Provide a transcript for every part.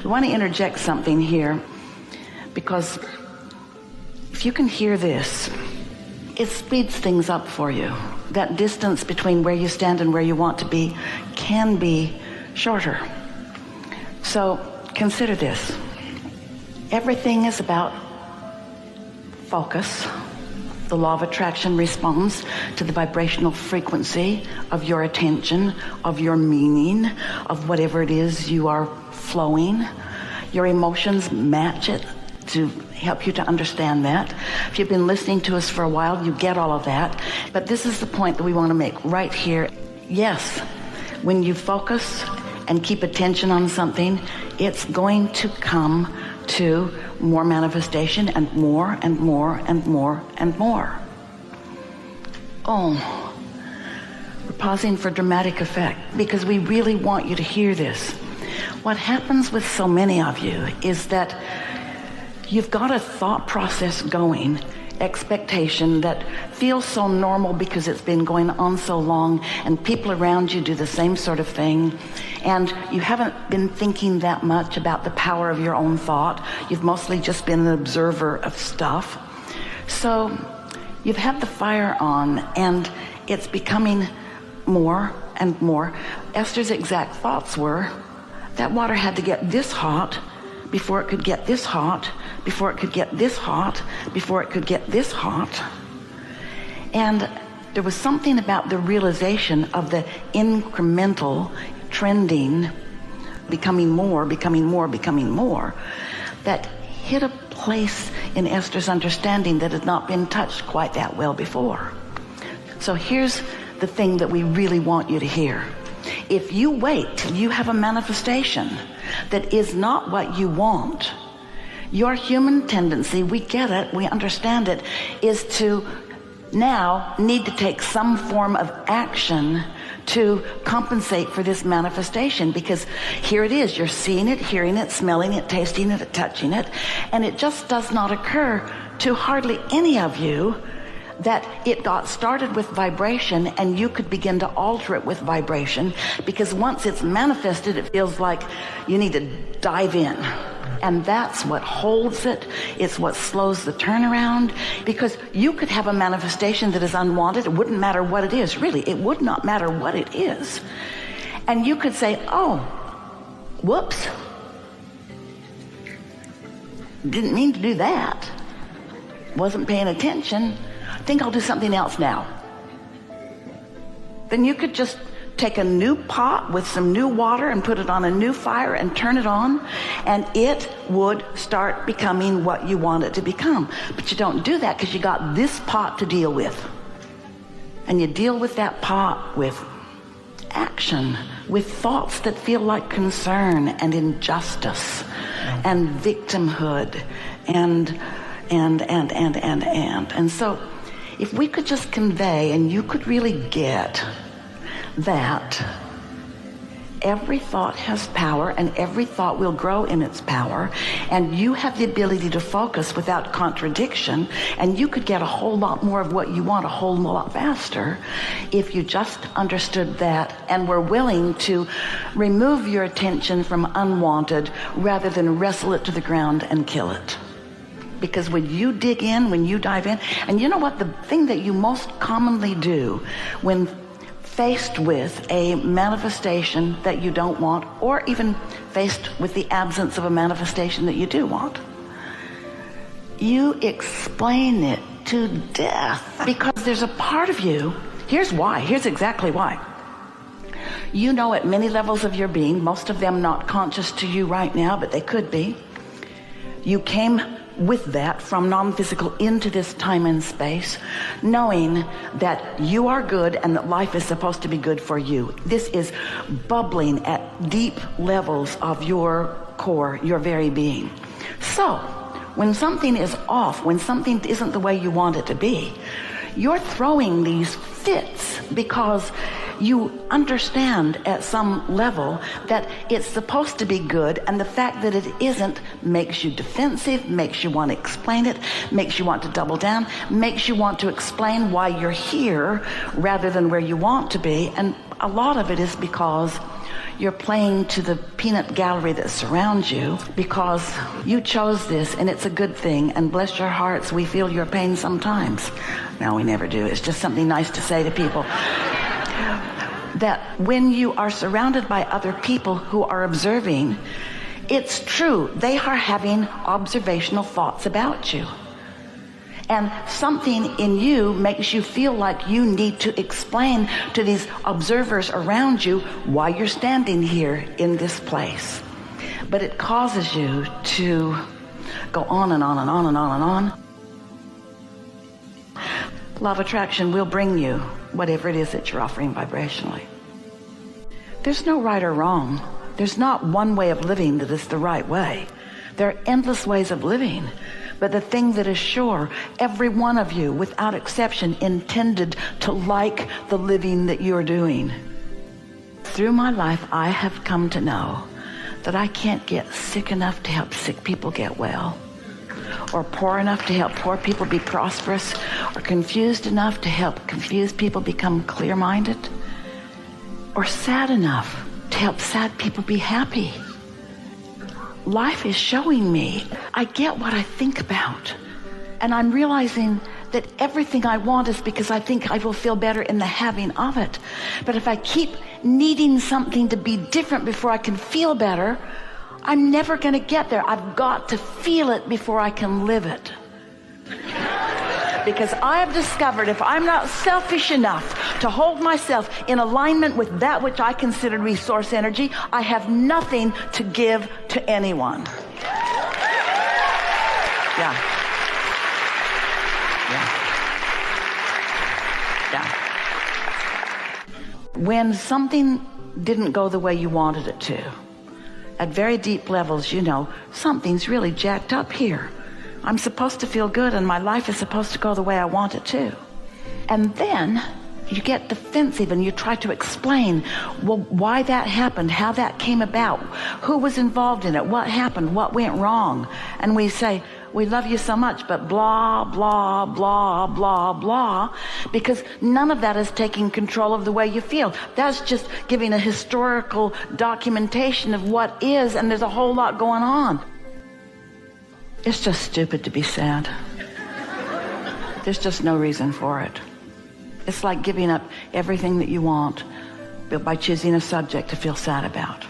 We want to interject something here, because if you can hear this, it speeds things up for you. That distance between where you stand and where you want to be can be shorter. So consider this. Everything is about focus. The law of attraction responds to the vibrational frequency of your attention, of your meaning, of whatever it is you are flowing. Your emotions match it to help you to understand that. If you've been listening to us for a while, you get all of that. But this is the point that we want to make right here. Yes, when you focus and keep attention on something, it's going to come to more manifestation and more and more and more and more. Oh, we're pausing for dramatic effect because we really want you to hear this. What happens with so many of you is that you've got a thought process going, expectation that feels so normal because it's been going on so long, and people around you do the same sort of thing, and you haven't been thinking that much about the power of your own thought. You've mostly just been an observer of stuff. So you've had the fire on, and it's becoming more and more. Esther's exact thoughts were, that water had to get this hot before it could get this hot, before it could get this hot, before it could get this hot. And there was something about the realization of the incremental trending, becoming more, becoming more, becoming more, that hit a place in Esther's understanding that had not been touched quite that well before. So here's the thing that we really want you to hear. If you wait till you have a manifestation that is not what you want, your human tendency, we get it, we understand it, is to now need to take some form of action to compensate for this manifestation, because here it is, you're seeing it, hearing it, smelling it, tasting it, touching it, and it just does not occur to hardly any of you that it got started with vibration and you could begin to alter it with vibration, because once it's manifested, it feels like you need to dive in. And that's what holds it. It's what slows the turnaround, because you could have a manifestation that is unwanted. It wouldn't matter what it is, really. It would not matter what it is. And you could say, oh, whoops. Didn't mean to do that. Wasn't paying attention. I think I'll do something else now. Then you could just take a new pot with some new water and put it on a new fire and turn it on, and it would start becoming what you want it to become. But you don't do that because you got this pot to deal with. And you deal with that pot with action, with thoughts that feel like concern and injustice and victimhood and so if we could just convey, and you could really get that every thought has power, and every thought will grow in its power, and you have the ability to focus without contradiction, and you could get a whole lot more of what you want a whole lot faster if you just understood that and were willing to remove your attention from unwanted rather than wrestle it to the ground and kill it. Because when you dig in, when you dive in, and you know what, the thing that you most commonly do when faced with a manifestation that you don't want, or even faced with the absence of a manifestation that you do want, you explain it to death, because there's a part of you, here's exactly why. You know, at many levels of your being, most of them not conscious to you right now, but they could be, you came with that from non-physical into this time and space, knowing that you are good and that life is supposed to be good for you. This is bubbling at deep levels of your core, your very being. So when something is off, when something isn't the way you want it to be, you're throwing these fits because you understand at some level that it's supposed to be good, and the fact that it isn't makes you defensive, makes you want to explain it, makes you want to double down, makes you want to explain why you're here rather than where you want to be. And a lot of it is because you're playing to the peanut gallery that surrounds you because you chose this and it's a good thing, and bless your hearts, we feel your pain sometimes. No, we never do. It's just something nice to say to people. That when you are surrounded by other people who are observing, it's true, they are having observational thoughts about you. And something in you makes you feel like you need to explain to these observers around you why you're standing here in this place. But it causes you to go on and on and on and on and on. Law of attraction will bring you whatever it is that you're offering vibrationally. There's no right or wrong. There's not one way of living that is the right way. There are endless ways of living. But the thing that is sure, every one of you, without exception, intended to like the living that you're doing. Through my life, I have come to know that I can't get sick enough to help sick people get well, or poor enough to help poor people be prosperous, or confused enough to help confused people become clear-minded, or sad enough to help sad people be happy. Life is showing me I get what I think about, and I'm realizing that everything I want is because I think I will feel better in the having of it. But if I keep needing something to be different before I can feel better, I'm never going to get there. I've got to feel it before I can live it. Because I have discovered if I'm not selfish enough to hold myself in alignment with that which I consider resource energy, I have nothing to give to anyone. Yeah. When something didn't go the way you wanted it to, at very deep levels, you know, something's really jacked up here. I'm supposed to feel good and my life is supposed to go the way I want it to. And then you get defensive and you try to explain, well, why that happened, how that came about, who was involved in it, what happened, what went wrong. And we say, we love you so much, but blah, blah, blah, blah, blah, because none of that is taking control of the way you feel. That's just giving a historical documentation of what is, and there's a whole lot going on. It's just stupid to be sad. There's just no reason for it. It's like giving up everything that you want by choosing a subject to feel sad about.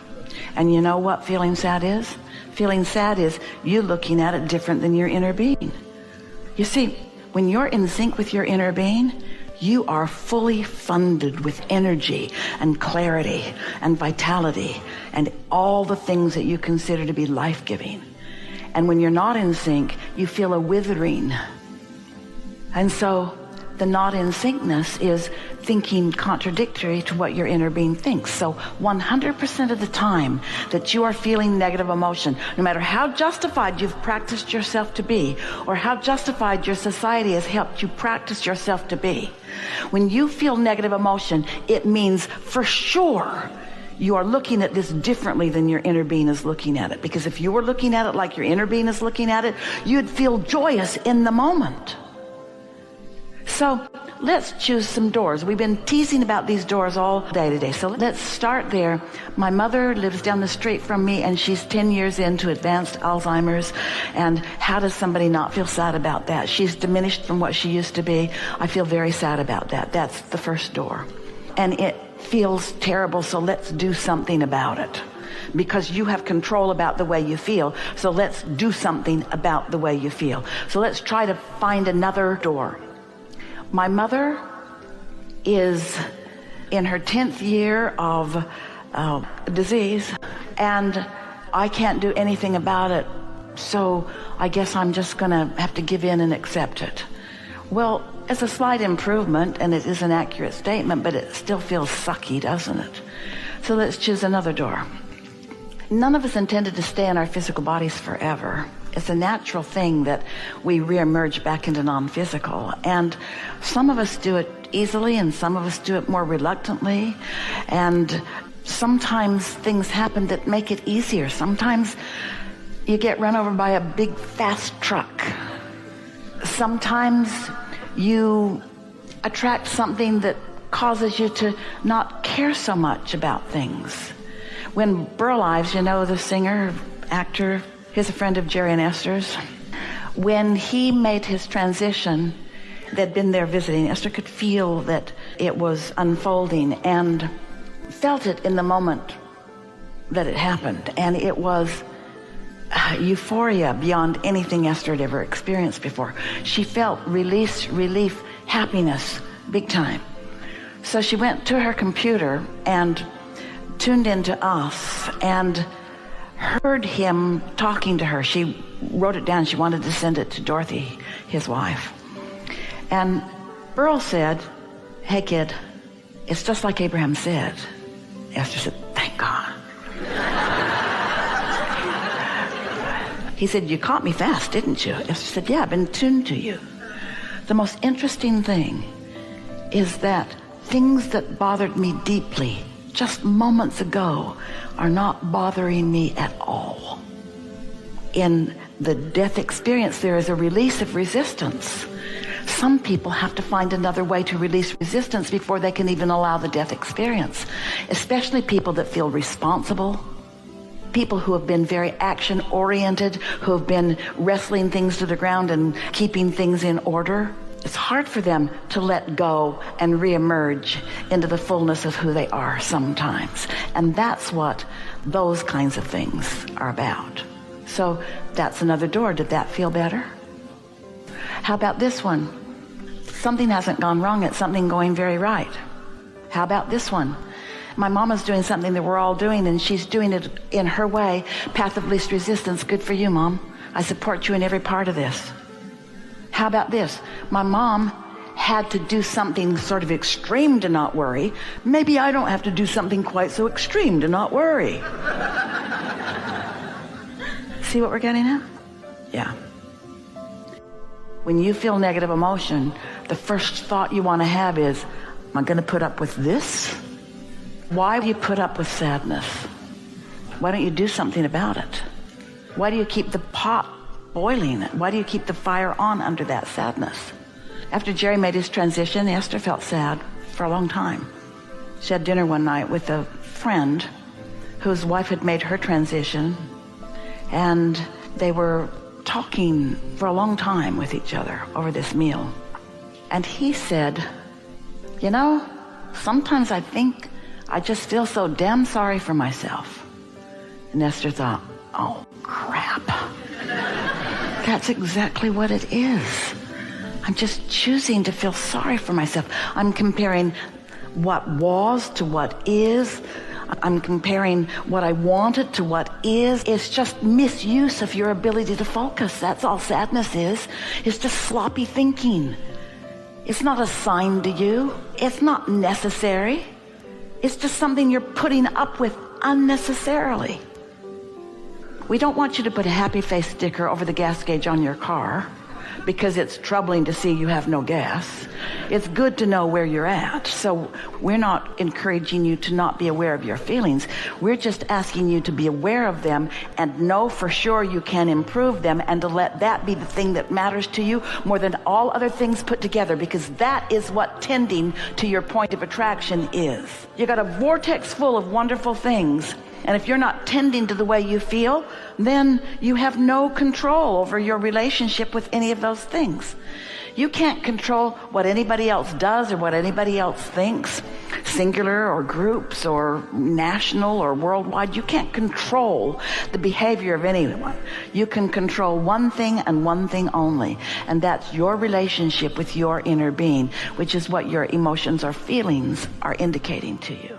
And you know what feeling sad is? Feeling sad is you looking at it different than your inner being. You see, when you're in sync with your inner being, you are fully funded with energy and clarity and vitality and all the things that you consider to be life-giving. And when you're not in sync, you feel a withering. And so the not in syncness is thinking contradictory to what your inner being thinks. So 100% of the time that you are feeling negative emotion, no matter how justified you've practiced yourself to be, or how justified your society has helped you practice yourself to be, when you feel negative emotion, it means for sure you are looking at this differently than your inner being is looking at it. Because if you were looking at it like your inner being is looking at it, you'd feel joyous in the moment. So let's choose some doors. We've been teasing about these doors all day today. So let's start there. My mother lives down the street from me, and she's 10 years into advanced Alzheimer's. And how does somebody not feel sad about that? She's diminished from what she used to be. I feel very sad about that. That's the first door. And it feels terrible, so let's do something about it. Because you have control about the way you feel, so let's do something about the way you feel. So let's try to find another door. My mother is in her 10th year of disease, and I can't do anything about it, so I guess I'm just gonna have to give in and accept it. Well, it's a slight improvement, and it is an accurate statement, but it still feels sucky, doesn't it? So let's choose another door. None of us intended to stay in our physical bodies forever. It's a natural thing that we reemerge back into non-physical. And some of us do it easily, and some of us do it more reluctantly. And sometimes things happen that make it easier. Sometimes you get run over by a big, fast truck. Sometimes you attract something that causes you to not care so much about things. When Burl Ives, you know, the singer, actor, he's a friend of Jerry and Esther's. When he made his transition, they'd been there visiting. Esther could feel that it was unfolding and felt it in the moment that it happened. And it was euphoria beyond anything Esther had ever experienced before. She felt release, relief, happiness, big time. So she went to her computer and tuned into us and heard him talking to her. She wrote it down. She wanted to send it to Dorothy, his wife. And Burl said, "Hey, kid, it's just like Abraham said." Esther said, "Thank God." He said, "You caught me fast, didn't you?" Esther said, "Yeah, I've been tuned to you." The most interesting thing is that things that bothered me deeply just moments ago are not bothering me at all. In the death experience, there is a release of resistance. Some people have to find another way to release resistance before they can even allow the death experience, especially people that feel responsible, people who have been very action-oriented, who have been wrestling things to the ground and keeping things in order. It's hard for them to let go and reemerge into the fullness of who they are sometimes. And that's what those kinds of things are about. So that's another door. Did that feel better? How about this one? Something hasn't gone wrong. It's something going very right. How about this one? My mama's doing something that we're all doing, and she's doing it in her way. Path of least resistance. Good for you, Mom. I support you in every part of this. How about this? My mom had to do something sort of extreme to not worry. Maybe I don't have to do something quite so extreme to not worry. See what we're getting at? Yeah. When you feel negative emotion, the first thought you want to have is, am I going to put up with this? Why do you put up with sadness? Why don't you do something about it? Why do you keep the pot boiling? Why do you keep the fire on under that sadness? After Jerry made his transition, Esther felt sad for a long time. She had dinner one night with a friend whose wife had made her transition, and they were talking for a long time with each other over this meal. And he said, "You know, sometimes I think I just feel so damn sorry for myself." And Esther thought, "Oh, crap. That's exactly what it is. I'm just choosing to feel sorry for myself. I'm comparing what was to what is. I'm comparing what I wanted to what is. It's just misuse of your ability to focus. That's all sadness is. It's just sloppy thinking. It's not assigned to you. It's not necessary. It's just something you're putting up with unnecessarily." We don't want you to put a happy face sticker over the gas gauge on your car because it's troubling to see you have no gas. It's good to know where you're at. So we're not encouraging you to not be aware of your feelings. We're just asking you to be aware of them and know for sure you can improve them, and to let that be the thing that matters to you more than all other things put together, because that is what tending to your point of attraction is. You got a vortex full of wonderful things. And if you're not tending to the way you feel, then you have no control over your relationship with any of those things. You can't control what anybody else does or what anybody else thinks, singular or groups or national or worldwide. You can't control the behavior of anyone. You can control one thing and one thing only, and that's your relationship with your inner being, which is what your emotions or feelings are indicating to you.